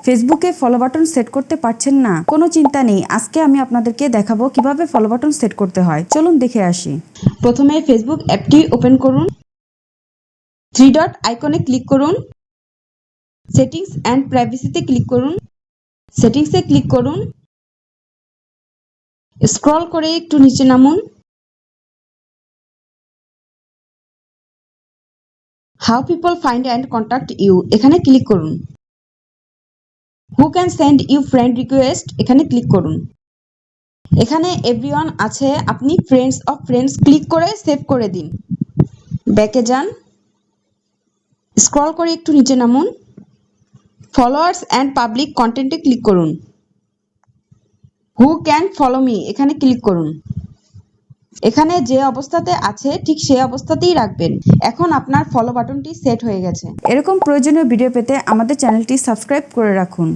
ফেসবুকে follow button set করতে পারছেন না? কোনো চিন্তা নেই, আজকে আমি আপনাদেরকে দেখাবো কিভাবে ফলো বাটন সেট করতে হয়। চলুন দেখে আসি। প্রথমে ফেসবুক অ্যাপটি ওপেন করুন, থ্রি ডট আইকনে ক্লিক করুন, সেটিংস অ্যান্ড প্রাইভেসিতে ক্লিক করুন, সেটিংসে ক্লিক করুন, স্ক্রল করে একটু নিচে নামুন, how people find and contact you এখানে ক্লিক করুন, who can send you friend request এখানে ক্লিক করুন। এখানে এভরিওয়ান আছে, আপনি ফ্রেন্ডস অফ ফ্রেন্ডস ক্লিক করে সেভ করে দিন। ব্যাকে যান, স্ক্রল করে একটু নিচে নামুন, ফলোয়ার্স অ্যান্ড পাবলিক কন্টেন্টে ক্লিক করুন, হু ক্যান ফলো মি এখানে ক্লিক করুন। এখানে যে অবস্থাতে আছে ঠিক সেই অবস্থাতেই রাখবেন। এখন আপনার ফলো বাটনটি সেট হয়ে গেছে। এরকম প্রয়োজনীয় ভিডিও পেতে আমাদের চ্যানেলটি সাবস্ক্রাইব করে রাখুন।